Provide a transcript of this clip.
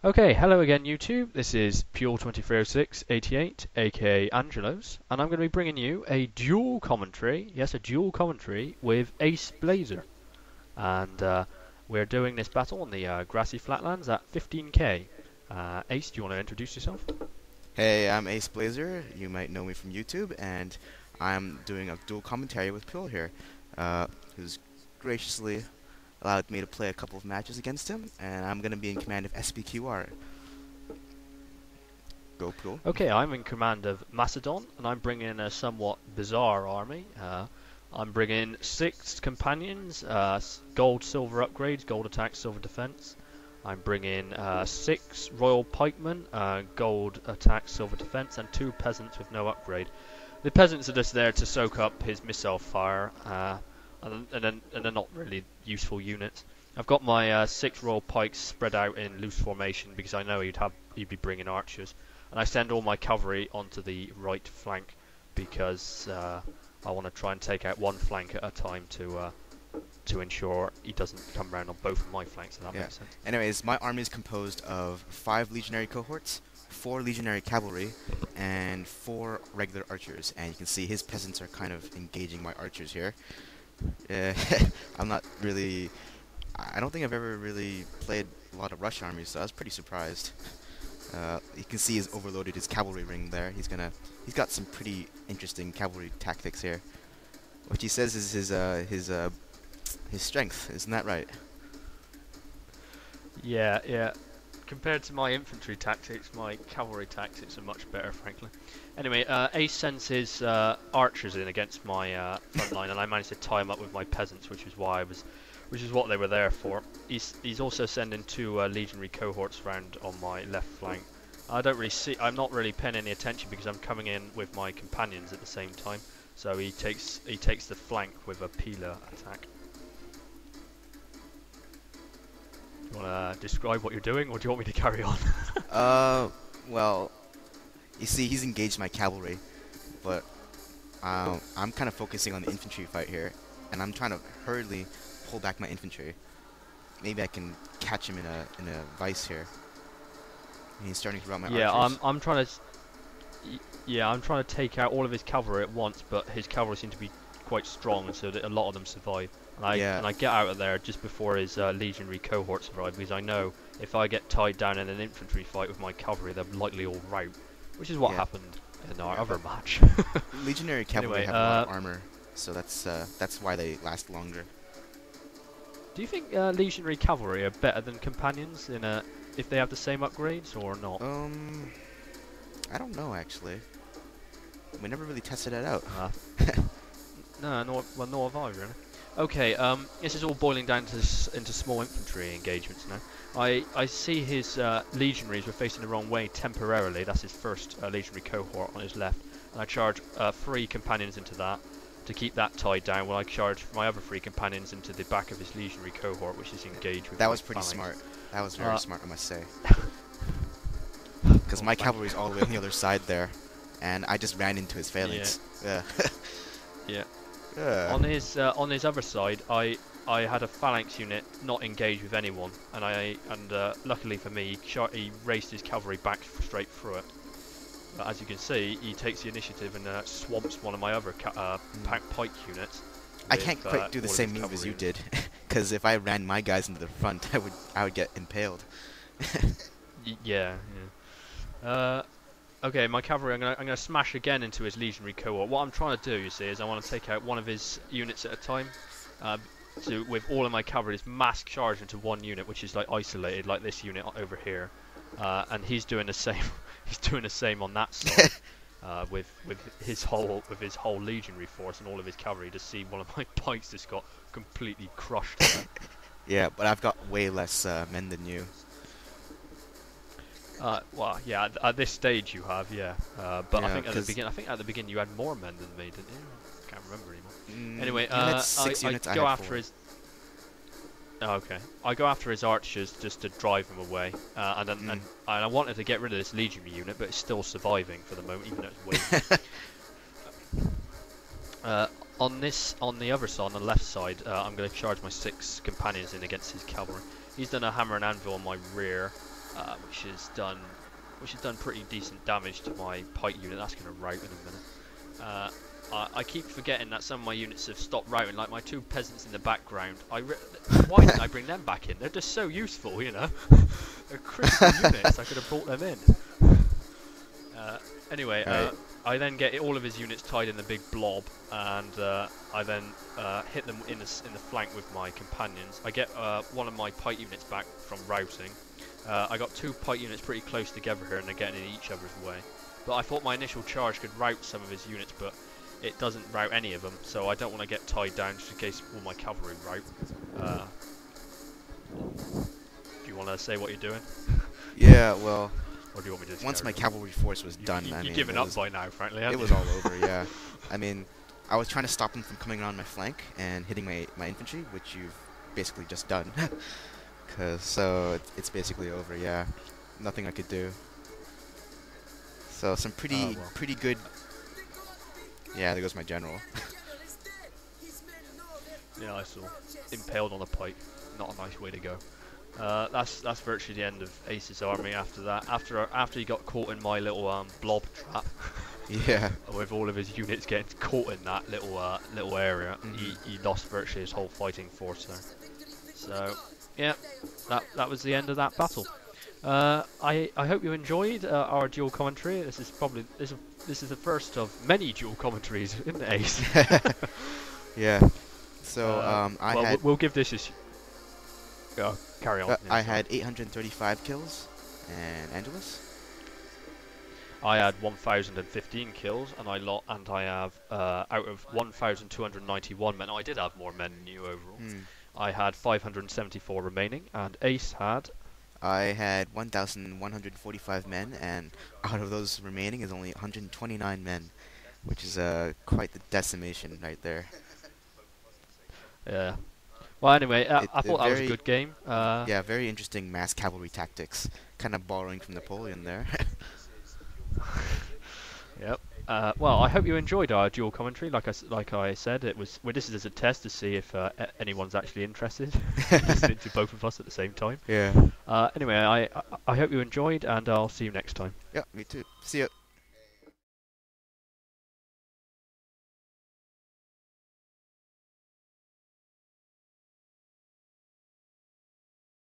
Okay, hello again YouTube. This is Pure230688, aka Angelos, and I'm going to be bringing you a dual commentary, yes, a dual commentary with Ace Blazer. And we're doing this battle on the grassy flatlands at 15k. Ace, do you want to introduce yourself? Hey, I'm Ace Blazer. You might know me from YouTube, and I'm doing a dual commentary with Pule here, who's graciously allowed me to play a couple of matches against him, and I'm going to be in command of SPQR. Go, Pule. Okay, I'm in command of Macedon, and I'm bringing a somewhat bizarre army. I'm bringing 6 companions, gold, silver upgrades, gold attack, silver defense. I'm bringing 6 royal pikemen, gold attack, silver defense, and 2 peasants with no upgrade. The peasants are just there to soak up his missile fire, and they're not really useful units. I've got my 6 royal pikes spread out in loose formation because I know he'd be bringing archers, and I send all my cavalry onto the right flank because I want to try and take out one flank at a time to ensure he doesn't come round on both of my flanks, if that Yeah. makes sense. Anyways, my army is composed of 5 legionary cohorts, 4 legionary cavalry, and 4 regular archers. And you can see his peasants are kind of engaging my archers here. Uh, I'm not really... I don't think I've ever really played a lot of rush armies, so I was pretty surprised. You can see he's overloaded his cavalry ring there. He's got some pretty interesting cavalry tactics here. What he says is his strength, isn't that right? Yeah, yeah. Compared to my infantry tactics, my cavalry tactics are much better, frankly. Anyway, Ace sends his archers in against my front line, and I managed to tie him up with my peasants, which is what they were there for. He's also sending 2 legionary cohorts round on my left flank. I'm not really paying any attention because I'm coming in with my companions at the same time. So he takes the flank with a peeler attack. Do you want to describe what you're doing, or do you want me to carry on? Well, you see, he's engaged my cavalry, but I'm kind of focusing on the infantry fight here, and I'm trying to hurriedly pull back my infantry. Maybe I can catch him in a vice here. And he's starting to run my archers. I'm trying to. Yeah, I'm trying to take out all of his cavalry at once, but his cavalry seem to be quite strong, so that a lot of them survive. And I get out of there just before his legionary cohorts arrive, because I know if I get tied down in an infantry fight with my cavalry, they'll likely all rout, which is what happened in our other match. Legionary cavalry Anyway, have a lot of armor, so that's why they last longer. Do you think legionary cavalry are better than companions if they have the same upgrades or not? I don't know actually. We never really tested it out. No, nor have I really. Okay, this is all boiling down into small infantry engagements now. I see his legionaries were facing the wrong way temporarily. That's his first legionary cohort on his left, and I charge 3 companions into that to keep that tied down. While I charge my other 3 companions into the back of his legionary cohort, which is engaged with. That was pretty smart. That was very smart, I must say. Because my cavalry's all the way on the other side there, and I just ran into his phalanx. Yeah. Yeah. On his other side, I had a phalanx unit not engaged with anyone, and luckily for me, he raced his cavalry back straight through it. But as you can see, he takes the initiative and swamps one of my other pike units. I can't quite do the same move as you did, because if I ran my guys into the front, I would get impaled. Yeah. Okay, my cavalry, I'm gonna smash again into his legionary cohort. What I'm trying to do, you see, is I want to take out one of his units at a time. With all of my cavalry, just mass charge into one unit, which is like isolated, like this unit over here. And he's doing the same. He's doing the same on that side, with his whole legionary force and all of his cavalry. To see one of my pikes just got completely crushed. Yeah, but I've got way less men than you. Well, yeah. At this stage, you have, yeah. But Yeah, I think at the beginning you had more men than me, didn't you? I can't remember anymore. Anyway, you had 6 units, I go after his. Oh, okay, I go after his archers just to drive him away, and I wanted to get rid of this legionary unit, but it's still surviving for the moment, even though it's waiting. On the other side, on the left side, I'm going to charge my 6 companions in against his cavalry. He's done a hammer and anvil on my rear, which has done pretty decent damage to my pike unit. That's going to rout in a minute. I keep forgetting that some of my units have stopped routing, like my 2 peasants in the background. Why didn't I bring them back in? They're just so useful, you know. They're critical units. I could have brought them in. Anyway, Right. I then get all of his units tied in the big blob, and I then hit them in the flank with my companions. I get one of my pike units back from routing. I got 2 pike units pretty close together here, and they're getting in each other's way. But I thought my initial charge could rout some of his units, but it doesn't rout any of them, so I don't want to get tied down just in case all my cavalry rout. Do you want to say what you're doing? Yeah, well, Or do you want me to just once carry my on? cavalry force was done, I You've mean, given up by now, frankly, it haven't was you? all over, yeah. I mean, I was trying to stop them from coming around my flank and hitting my infantry, which you've basically just done. So it's basically over, yeah. Nothing I could do. So some Oh, well. pretty good. Yeah, there goes my general. Yeah, I saw. Impaled on a pike. Not a nice way to go. That's virtually the end of Ace's army after that. After he got caught in my little blob trap, Yeah. with all of his units getting caught in that little area, he lost virtually his whole fighting force there. So, yeah, that was the end of that battle. I hope you enjoyed our dual commentary. This is the first of many dual commentaries in the Ace. Yeah. So We'll give this a carry on. I had 835 kills, and Angelos. I had 1,015 kills, and I have out of 1,291 men. I did have more men than you overall. I had 574 remaining, and Ace had. I had 1,145 men, and out of those remaining is only 129 men, which is quite the decimation right there. Yeah. Well, anyway, I thought that was a good game. Yeah, very interesting mass cavalry tactics, kind of borrowing from Napoleon there. Yep. Well, I hope you enjoyed our dual commentary. Like I said, this is as a test to see if anyone's actually interested in listening to both of us at the same time. Yeah. Anyway, I hope you enjoyed, and I'll see you next time. Yeah, me too. See ya.